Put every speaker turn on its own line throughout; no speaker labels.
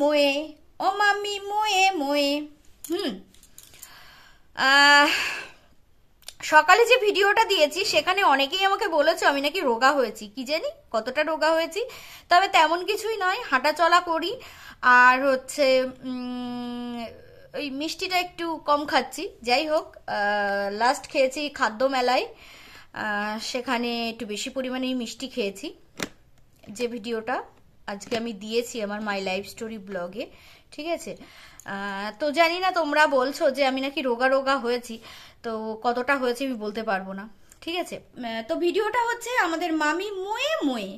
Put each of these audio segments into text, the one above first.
মোয়ে, ও মামি মোয়ে মোয়ে। সকালে যে ভিডিওটা দিয়েছি সেখানে অনেকেই আমাকে বলেছে আমি নাকি রোগা হয়েছি। কি জানি কতটা রোগা হয়েছি, তবে তেমন কিছুই নয়, হাঁটা চলা করি আর হচ্ছে ওই মিষ্টিটা একটু কম খাচ্ছি। যাই হোক, লাস্ট খেয়েছি খাদ্য মেলায়, সেখানে একটু বেশি পরিমাণেই মিষ্টি খেয়েছি, যে ভিডিওটা আজকে আমি দিয়েছি আমার মাই লাইফ স্টোরি ব্লগে। ঠিক আছে, তো জানি না, তোমরা বলছো যে আমি নাকি রোগা রোগা হয়েছি, তো কতটা হয়েছে আমি বলতে পারবো না। ঠিক আছে, তো ভিডিওটা হচ্ছে আমাদের মামি মোয়ে মোয়ে।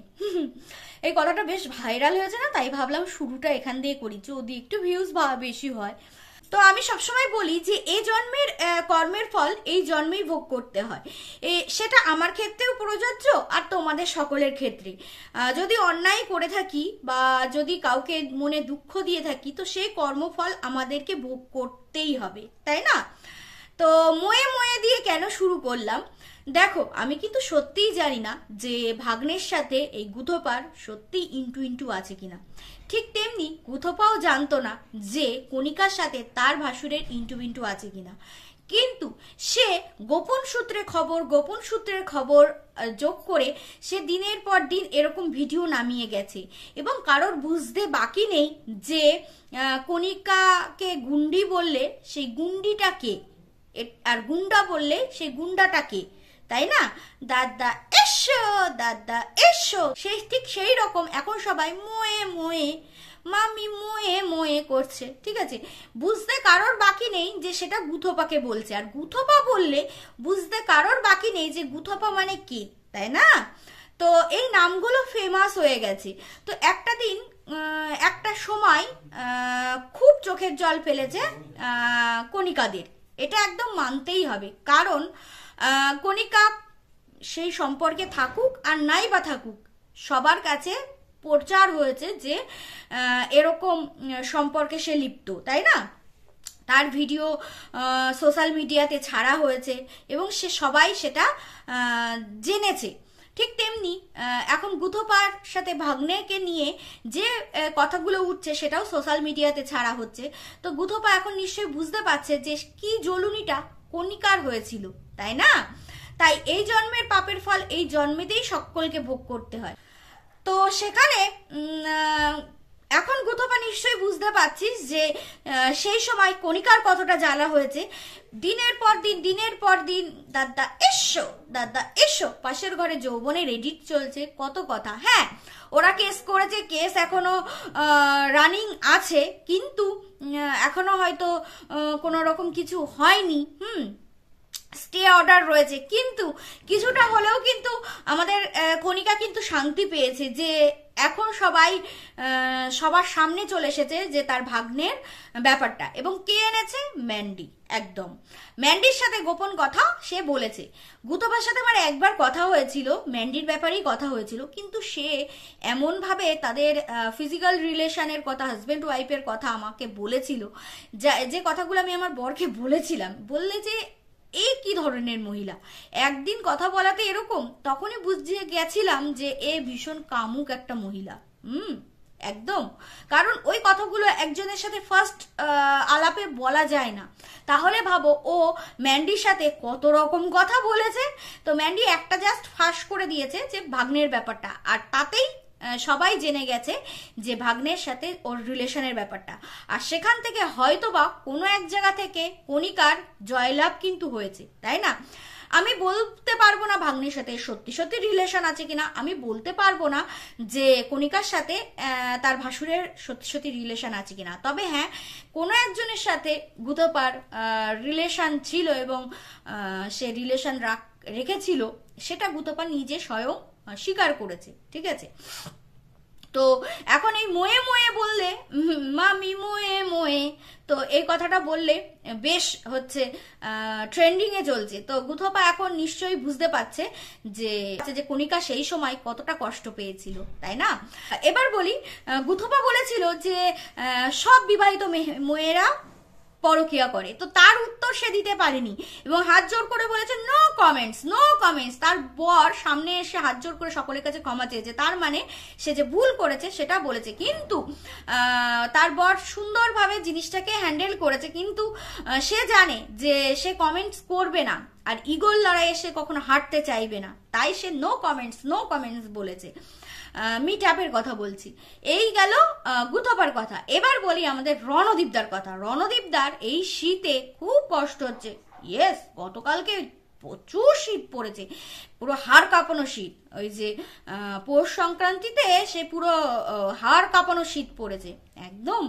এই কথাটা বেশ ভাইরাল হয়েছে না, তাই ভাবলাম শুরুটা এখান দিয়ে করি, যদি একটু ভিউজ বেশি হয়। তো আমি সবসময় বলি যে এই জন্মের কর্মের ফল এই জন্মেই ভোগ করতে হয়, সেটা আমার ক্ষেত্রেও প্রযোজ্য আর তোমাদের সকলের ক্ষেত্রে। যদি অন্যায় করে থাকি বা যদি কাউকে মনে দুঃখ দিয়ে থাকি, তো সেই কর্মফল আমাদেরকে ভোগ করতেই হবে, তাই না? তো মোয়ে মোয়ে দিয়ে কেন শুরু করলাম? দেখো, আমি কিন্তু সত্যিই জানি না যে ভাগ্নের সাথে এই গুথোপার সত্যি ইন্টু ইন্টু আছে কিনা। ঠিক তেমনি গুথোপাও জানতো না যে কণিকার সাথে তার ভাসুরের ইন্টু ইন্টু আছে কিনা, কিন্তু সে গোপন সূত্রের খবর যোগ করে সে দিনের পর দিন এরকম ভিডিও নামিয়ে গেছে, এবং কারোর বুঝতে বাকি নেই যে কণিকাকে গুন্ডি বললে সেই গুন্ডিটা কে, আর গুন্ডা বললে সেই গুন্ডাটা কে, তাই না? দাদা এসো, দাদা এসো, ঠিক সেই রকম এখন সবাই মোয়ে মোয়ে, মামি মোয়ে মোয়ে করছে। ঠিক আছে, বুঝতে কারোর বাকি নেই যে সেটা গুথোপাকে বলছে, আর গুথোপা বললে বুঝতে কারোর বাকি নেই যে গুথোপা মানে কে, তাই না? তো এই নামগুলো ফেমাস হয়ে গেছে। তো একটা সময় খুব চোখের জল ফেলেছে কণিকাদের, এটা একদম মানতেই হবে, কারণ কণিকা সেই সম্পর্কে থাকুক আর নাই বা থাকুক, সবার কাছে প্রচার হয়েছে যে এরকম সম্পর্কে সে লিপ্ত, তাই না? তার ভিডিও সোশ্যাল মিডিয়াতে ছাড়া হয়েছে এবং সবাই সেটা জেনেছে। ঠিক তেমনি এখন গুথোপার সাথে ভাগ্নেকে নিয়ে যে কথাগুলো উঠছে সেটাও সোশ্যাল মিডিয়াতে ছাড়া হচ্ছে। তো গুথোপা এখন নিশ্চয়ই বুঝতে পারছে যে কি জ্বলুনিটা কণিকার হয়েছিল, তাই না? তাই এই জন্মের পাপের ফল এই জন্মেতেই সকলকে ভোগ করতে হয়। তো সেখানে এখন গুথোপা নিশ্চয়ই বুঝতে পারছিস যে সেই সময় কণিকার কতটা জ্বালা হয়েছে। দিনের পর দিন দাদা এসো, দাদা এসো, পাশের ঘরে যৌবনের এডিট চলছে, কত কথা। হ্যাঁ, ওরা কেস করেছে, কেস এখনো রানিং আছে, কিন্তু এখনো হয়তো কোনো রকম কিছু হয়নি, স্টে অর্ডার রয়েছে, কিন্তু কিছুটা হলেও কিন্তু আমাদের কণিকা কিন্তু শান্তি পেয়েছে যে এখন সবার সামনে চলে এসেছে যে তার ভাগ্নের ব্যাপারটা, এবং কে এনেছে? ম্যান্ডি। একদম ম্যান্ডির সাথে গোপন কথা সে বলেছে। গুথোপার সাথে আমার একবার কথা হয়েছিল, ম্যান্ডির ব্যাপারেই কথা হয়েছিল, কিন্তু সে এমনভাবে তাদের ফিজিক্যাল রিলেশনের কথা, হাজব্যান্ড ওয়াইফের কথা আমাকে বলেছিল, যে কথাগুলো আমি আমার বরকে বলেছিলাম, বললে যে এই কি ধরনের মহিলা, একদিন কথা বলাতে এরকম, তখনই বুঝে গেছিলাম যে এ ভীষণ কামুক একটা মহিলা। একদম, কারণ ওই কথাগুলো একজনের সাথে ফার্স্ট আলাপে বলা যায় না। তাহলে ভাবো ও ম্যান্ডির সাথে কত রকম কথা বলেছে। তো ম্যান্ডি একটা জাস্ট ফাঁস করে দিয়েছে যে ভাগ্নের ব্যাপারটা, আর তাতেই সবাই জেনে গেছে যে ভাগ্নের সাথে ওর রিলেশনের ব্যাপারটা, আর সেখান থেকে হয়তোবা কোনো এক জায়গা থেকে কণিকার জয়লাভ কিন্তু হয়েছে, তাই না? আমি বলতে পারবো না ভাগ্নের সাথে সত্যি সত্যি রিলেশন আছে কিনা, আমি বলতে পারবো না যে কণিকার সাথে তার ভাসুরের সত্যি সত্যি রিলেশন আছে কিনা, তবে হ্যাঁ, কোনো একজনের সাথে গুথোপার রিলেশন ছিল এবং সে রিলেশন রেখেছিল, সেটা গুথোপা নিজে স্বয়ং স্বীকার করেছে। ঠিক আছে, তো এখন এই মোয়ে মোয়ে বললে, মামি মোয়ে মোয়ে, তো এই কথাটা বললে বেশ হচ্ছে ট্রেন্ডিং এ চলছে। তো গুথোপা এখন নিশ্চয়ই বুঝতে পারছে যে কণিকা সেই সময় কতটা কষ্ট পেয়েছিল, তাই না? এবার বলি, গুথোপা বলেছিল যে সব বিবাহিত মেয়েরা পরকিয়া করে। তো তার উত্তর সে দিতে পারেনি এবং হাত জোর করে বলেছে নো কমেন্টস, নো কমেন্টস। তার বর সামনে এসে হাত জোর করে সকলের কাছে ক্ষমা চেয়েছে, তার মানে সে যে ভুল করেছে সেটা বলেছে। কিন্তু তার বর সুন্দরভাবে জিনিসটাকে হ্যান্ডেল করেছে, কিন্তু সে জানে যে সে কমেন্টস করবে না, আর ইগোর লড়াইয়ে সে কখনো হারতে চাইবে না, তাই সে নো কমেন্টস, নো কমেন্টস বলেছে। মিট আপের কথা বলছি। এই গেল গুথপার কথা। এবার বলি আমাদের রণদীপদার কথা। রণদীপদার এই শীতে খুব কষ্ট হচ্ছে। ইয়েস, গতকালকে প্রচুর শীত পড়েছে, পুরো হাড় কাঁপানো শীত। ওই যে পৌষ সংক্রান্তিতে সে পুরো হাড় কাঁপানো শীত পড়েছে একদম।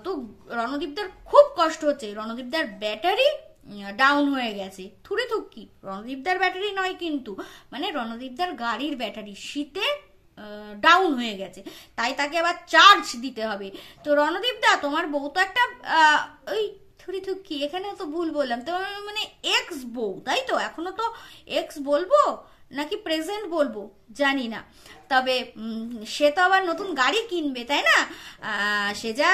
তো রণদীপদার খুব কষ্ট হচ্ছে। রণদীপদার ব্যাটারি ডাউন হয়ে গেছে। থুড়ি থুকি, রণদীপদার ব্যাটারি নয় কিন্তু, মানে রণদীপদার গাড়ির ব্যাটারি শীতে ডাউন হয়ে গেছে, তাই তাকে আবার চার্জ দিতে হবে। তো রণদীপদা, তোমার বউ তো একটা ওই থুড়ি থুকি, এখানে তো ভুল বললাম, তো মানে এক্স বউ, তাই তো? এখনো তো এক্স বলবো নাকি প্রেজেন্ট বলবো জানি না, তবে সে তো আবার নতুন গাড়ি কিনবে, তাই না? সে যা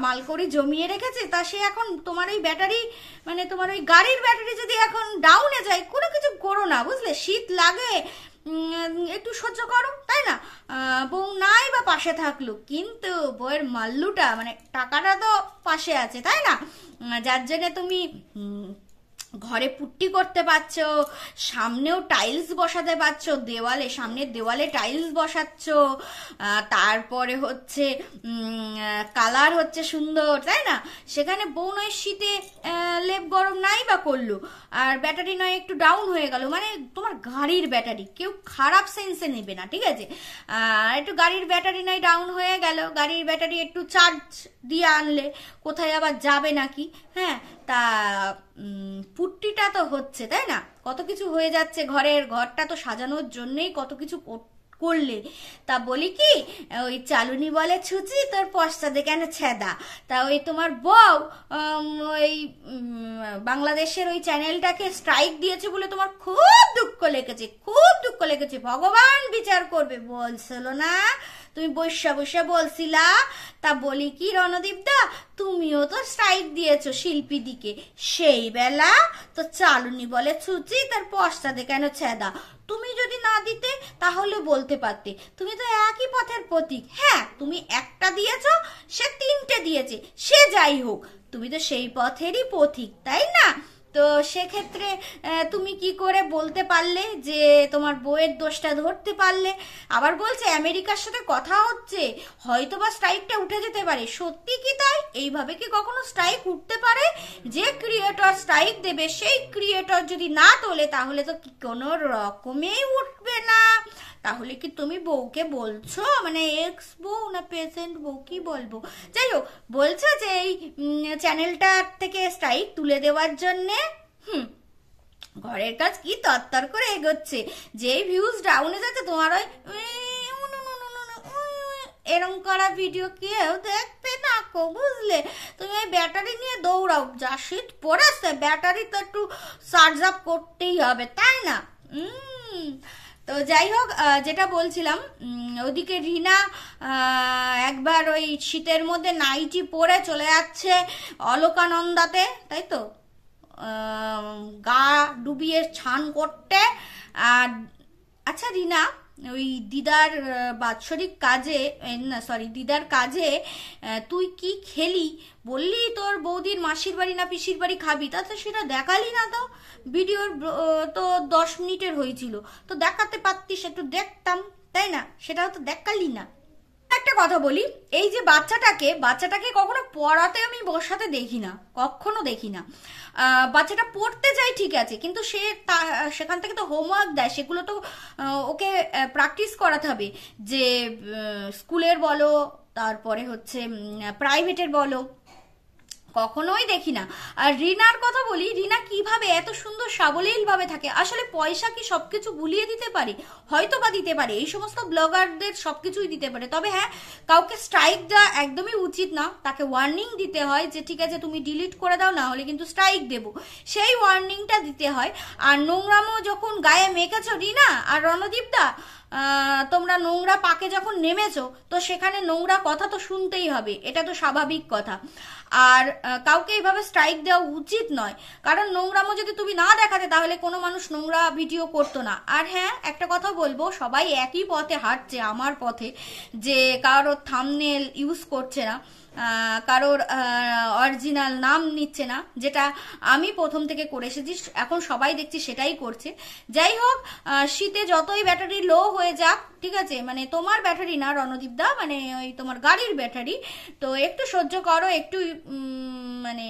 মালকড়ি জমিয়ে রেখেছে, তা সে এখন তোমার ওই ব্যাটারি, মানে তোমার ওই গাড়ির ব্যাটারি যদি এখন ডাউনে যায়, কোনো কিছু করো না, বুঝলে? শীত লাগে, একটু সহ্য করো, তাই না? বউ নাই বা পাশে থাকলো, কিন্তু বউয়ের মাল্লুটা, মানে টাকাটা তো পাশে আছে, তাই না? যার জন্য তুমি ঘরে পুট্টি করতে পারছো, সামনেও টাইলস বসাতে পারছো, দেওয়ালে, সামনের দেওয়ালে টাইলস বসাচ্ছ, তারপরে হচ্ছে কালার হচ্ছে সুন্দর, তাই না? সেখানে বউ নয় শীতে লেপ গরম নাই বা করলো, আর ব্যাটারি নয় একটু ডাউন হয়ে গেল, মানে তোমার গাড়ির ব্যাটারি, কেউ খারাপ সেন্সে নেবে না, ঠিক আছে? একটু গাড়ির ব্যাটারি নয় ডাউন হয়ে গেল, গাড়ির ব্যাটারি একটু চার্জ দিয়ে আনলে, কোথায় আবার যাবে নাকি? হ্যাঁ, তা পুট্টিটা তো হচ্ছে, তাই না? কত কিছু হয়ে যাচ্ছে, ঘরটা তো সাজানোর জন্যই কত কিছু করলে। তা বলি কি, ওই চালুনি বলে ছুচি, তোর পশ্চাদে কেন ছেদা। তা ওই তোমার বউ ওই বাংলাদেশের ওই চ্যানেলটাকে স্ট্রাইক দিয়েছে বলে তোমার খুব দুঃখ লেগেছে, খুব দুঃখ লেগেছে। ভগবান বিচার করবে বলছিল না, তুমি বৈশা বৈশা বলছিলা। তা বলি কি রণদীপদা, তুমিও তো স্ট্রাইক দিয়েছো শিল্পীদিকে, সেই বেলা তো চালুনি বলে ছুচি, তার পশ্চাদে কেন ছেদা। তুমি যদি না দিতে তাহলে বলতে পারতে, তুমি তো একই পথের প্রতীক। হ্যাঁ, তুমি একটা দিয়েছো, সে তিনটে দিয়েছে, সে যাই হোক, তুমি তো সেই পথেরই পথিক, তাই না? তো সেক্ষেত্রে তুমি কি করে বলতে পারলে যে তোমার বউয়ের দোষটা ধরতে পারলে? আবার বলছে আমেরিকার সাথে কথা হচ্ছে, হয়তো বা স্ট্রাইকটা উঠে যেতে পারে। সত্যি কি তাই? এইভাবে কি কখনো স্ট্রাইক উঠতে পারে? যে ক্রিয়েটর স্ট্রাইক দেবে, সেই ক্রিয়েটর যদি না তোলে, তাহলে তো কোনো রকমেই উঠবে না। তাহলে কি তুমি বউকে বলছো, মানে এক্স বউ না প্রেজেন্ট বউ, কি বলবো, যাই হোক, বলছো যে এই চ্যানেলটা থেকে স্ট্রাইক তুলে দেওয়ার জন্যে? ঘরের কাজ কি তরতর করে এগোচ্ছে, যে ভিউজ ডাউনে যাচ্ছে, তোমার ওই এরম করা ভিডিও কেউ দেখবে না কো, বুঝলে? তুমি ওই ব্যাটারি নিয়ে দৌড়াও, যা শীত পড়েছে, ব্যাটারি তো একটু চার্জ আপ করতেই হবে, তাই না? তো যাই হোক, যেটা বলছিলাম, ওদিকে রিনা একবার ওই শীতের মধ্যে নাইটি পরে চলে যাচ্ছে অলকানন্দাতে, তাই তো, গা ডুবিয়ে স্নান করতে। আর আচ্ছা রিনা, ওই দিদার বাৎসরিক কাজে, না সরি, দিদার কাজে তুই কি খেলি? বললি তোর বৌদির মাসির বাড়ি না পিসির বাড়ি খাবি, তা তো সেটা দেখালি না। তো ভিডিওর তো 10 মিনিটের হয়েছিল, তো দেখাতে পারতিস, একটু দেখতাম, তাই না? সেটাও তো দেখালি না। একটা কথা বলি, এই যে বাচ্চাটাকে কখনো পড়াতে আমি বসাতে দেখি না, কখনো দেখি না। বাচ্চাটা পড়তে যায় ঠিক আছে, কিন্তু সেখান থেকে তো হোমওয়ার্ক দেয়, সেগুলো তো ওকে প্র্যাকটিস করাতে হবে, যে স্কুলের বলো, তারপরে হচ্ছে প্রাইভেটের বলো, কখনোই দেখি না। আর রিনার কথা বলি, রিনা কিভাবে এত সুন্দর সাবলীল ভাবে থাকে। আসলে পয়সা কি সবকিছু ভুলিয়ে দিতে পারে? হয়তো বা দিতে পারে, এই সমস্ত ব্লগারদের সবকিছুই দিতে পারে। তবে হ্যাঁ, কাউকে স্ট্রাইক দেওয়া একদমই উচিত না, তাকে ওয়ার্নিং দিতে হয় যে ঠিক আছে তুমি ডিলিট করে দাও, না হলে কিন্তু স্ট্রাইক দেব, সেই ওয়ার্নিংটা দিতে হয়। আর নোংরামো যখন গায়ে মেখেছো রিনা আর রণদীপদা, তোমরা নোংরা পাকে যখন নেমেছো তো সেখানে নোংরা কথা তো শুনতেই হবে, এটা তো স্বাভাবিক কথা। আর কাউকে এইভাবে স্ট্রাইক দেওয়া উচিত নয়, কারণ নোংরামো যদি তুমি না দেখাতে তাহলে কোনো মানুষ নোংরা ভিডিও করতো না। আর হ্যাঁ, একটা কথা বলবো, সবাই একই পথে হাঁটছে, আমার পথে, যে কারোর থাম্বনেল ইউজ করছে না, কারোর অরিজিনাল নাম নিচ্ছে না, যেটা আমি প্রথম থেকে করে এসেছি, এখন সবাই দেখছি সেটাই করছে। যাই হোক, শীতে যতই ব্যাটারি লো হয়ে যাক, ঠিক আছে, মানে তোমার ব্যাটারি না রণদীপ দা, মানে ওই তোমার গাড়ির ব্যাটারি, তো একটু সহ্য করো, একটু মানে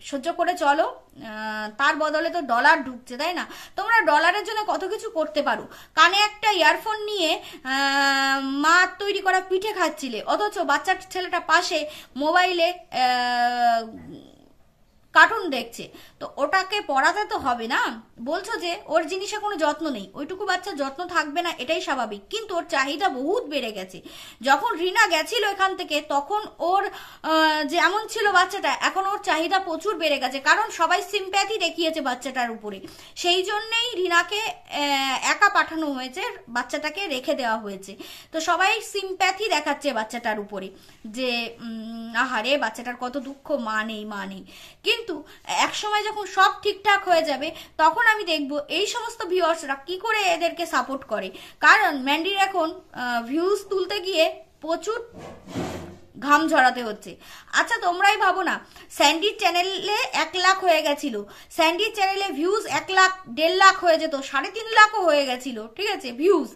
সহ্য করে চলো। তার বদলে তো ডলার ঢুকছে, তাই না? তোমরা ডলারের জন্য কত কিছু করতে পারো। কানে একটা ইয়ারফোন নিয়ে মা তৈরি করা পিঠে খাচ্ছিলে, অথচ বাচ্চার ছেলেটা পাশে মোবাইলে কার্টুন দেখছে, তো ওটাকে পড়াতে তো হবে না। বলছো যে ওর জিনিসে কোনো যত্ন নেই, ওইটুকু বাচ্চার যত্ন থাকবে না, এটাই স্বাভাবিক, কিন্তু ওর চাহিদা বহুত বেড়ে গেছে। যখন রিনা গেছিল এখান থেকে তখন ওর যেমন ছিল বাচ্চাটা, এখন ওর চাহিদা প্রচুর বেড়ে গেছে, কারণ সবাই সিম্প্যাথি দেখিয়েছে বাচ্চাটার উপরে, সেই জন্যেই রিনাকে একা পাঠানো হয়েছে, বাচ্চাটাকে রেখে দেওয়া হয়েছে। তো সবাই সিম্প্যাথি দেখাচ্ছে বাচ্চাটার উপরে, যে আহারে বাচ্চাটার কত দুঃখ, মা নেই মা নেই। কিন্তু একসময় যখন সব ঠিকঠাক হয়ে যাবে তখন আমি দেখব এই সমস্ত ভিউয়ার্সরা কি করে এদেরকে সাপোর্ট করে, কারণ ম্যান্ডির এখন ভিউজ তুলতে গিয়ে প্রচুর ঘাম ঝরাতে হচ্ছে। আচ্ছা তোমরাই ভাবো না, স্যান্ডির চ্যানেলে 1 লাখ হয়ে গেছিল, স্যান্ডির চ্যানেলে ভিউজ 1 লাখ 1.5 লাখ হয়ে যেত, 3.5 লাখও হয়ে গেছিল, ঠিক আছে, ভিউজ,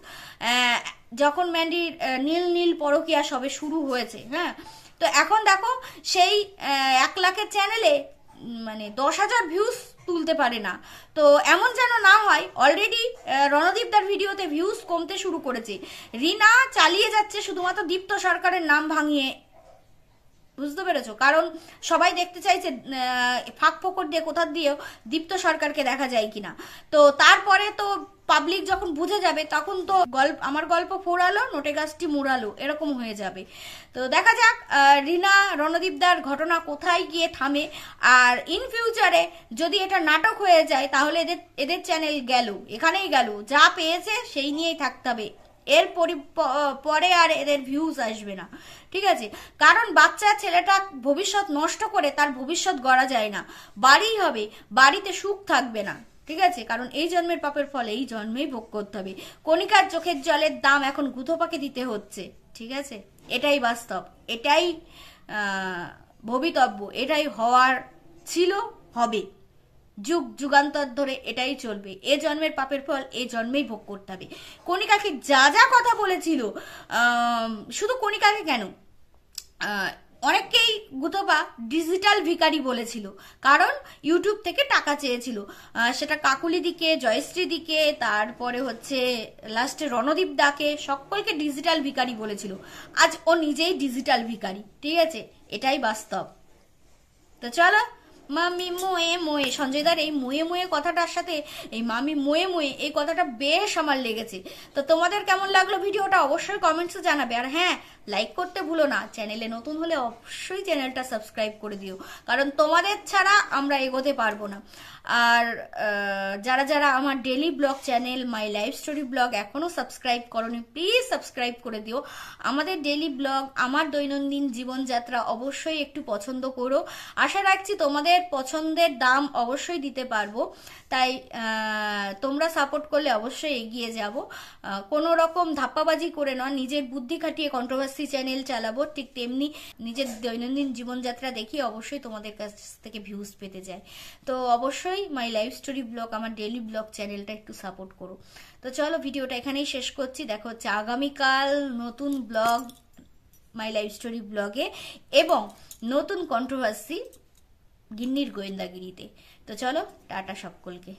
যখন ম্যান্ডির নীল নীল পরকিয়া সবে শুরু হয়েছে। হ্যাঁ, তো এখন দেখো সেই 1 লাখের চ্যানেলে মানে 10,000 ভিউজ তুলতে পারে না। তো এমন যেন না হয়, অলরেডি রণদীপদার ভিডিওতে ভিউজ কমতে শুরু করেছে, রিনা চালিয়ে যাচ্ছে শুধুমাত্র দীপ্ত সরকারের নাম ভাঙিয়ে, বুঝতে পেরেছো? কারণ সবাই দেখতে চাইছে ফাঁক ফোকর দিয়ে কোথা দিয়েও দীপ্ত সরকারকে দেখা যায় কিনা। তো তারপরে তো পাবলিক যখন বুঝে যাবে তখন তো আমার গল্প ফোড়ালো নোটে গাছটি মুড়ালো, এরকম হয়ে যাবে। তো দেখা যাক রিনা রণদীপদার ঘটনা কোথায় গিয়ে থামে। আর ইন ফিউচারে যদি এটা নাটক হয়ে যায় তাহলে এদের চ্যানেল গেল, এখানেই গেল, যা পেয়েছে সেই নিয়েই থাকতে হবে, এর পরে আর এদের ভিউজ আসবে না, ঠিক আছে? কারণ বাচ্চা ছেলেটা ভবিষ্যৎ নষ্ট করে তার ভবিষ্যৎ গড়া যায় না, বাড়ি হবে, বাড়িতে সুখ থাকবে না, ঠিক আছে? কারণ এই জন্মের পাপের ফল এই জন্মেই ভোগ করতে হবে। কণিকার চোখের জলের দাম এখন গুঁথোপাকে দিতে হচ্ছে, ঠিক আছে? এটাই বাস্তব, এটাই ভবিতব্য, এটাই হওয়ার ছিল, হবে, যুগ যুগান্তর ধরে এটাই চলবে। এ জন্মের পাপের ফল এই জন্মেই ভোগ করতে হবে। কণিকাকে যা যা কথা বলেছিল, শুধু কণিকাকে কেন, অনেককেই গুতবা ডিজিটাল ভিখারি বলেছিল, কারণ ইউটিউব থেকে টাকা চেয়েছিল, সেটা কাকুলি দিকে, জয়শ্রী দিকে, তারপরে হচ্ছে লাস্টে রণদীপ দাকে, সকলকে ডিজিটাল ভিখারি বলেছিল। আজ ও নিজেই ডিজিটাল ভিখারি, ঠিক আছে? এটাই বাস্তব। তো চলো, মামি মোয়ে মোয়ে, সঞ্জয়দার এই মোয়ে মোয়ে কথাটার সাথে এই মামি মোয়ে মোয়ে এই কথাটা বেশ আমার লেগেছে। তো তোমাদের কেমন লাগলো ভিডিওটা অবশ্যই কমেন্টসে জানাবে। আর হ্যাঁ, লাইক করতে ভুলো না, চ্যানেলে নতুন হলে অবশ্যই চ্যানেলটা সাবস্ক্রাইব করে দিও, কারণ তোমাদের ছাড়া আমরা এগোতে পারবো না। আর যারা যারা আমার daily blog channel my life story blog এখনো সাবস্ক্রাইব করোনি, প্লিজ সাবস্ক্রাইব করে দিও। আমাদের ডেলি ব্লগ, আমার দৈনন্দিন জীবনযাত্রা অবশ্যই একটু পছন্দ করো, আশা রাখছি তোমাদের পছন্দের দাম অবশ্যই দিতে পারবো, তাই তোমরা সাপোর্ট করলে অবশ্যই এগিয়ে যাব। কোনো রকম ধাপ্পাবাজি করে নয়, নিজের বুদ্ধি খাটিয়ে কন্ট্রোভার্সি চ্যানেল চালাবো, ঠিক তেমনি নিজের দৈনন্দিন জীবনযাত্রা দেখিয়ে অবশ্যই তোমাদের কাছ থেকে ভিউজ পেতে যায়। তো অবশ্যই মাই লাইফ স্টোরি ব্লগ, আমার ডেলি ব্লগ চ্যানেলটা একটু সাপোর্ট করো। তো চলো, ভিডিওটা এখানেই শেষ করছি, দেখা হচ্ছে আগামীকাল নতুন ব্লগ মাই লাইফ স্টোরি ব্লগে এবং নতুন কন্ট্রোভার্সি গিন্নির গোয়েন্দাগিরিতে। তো চলো, টাটা সকলকে।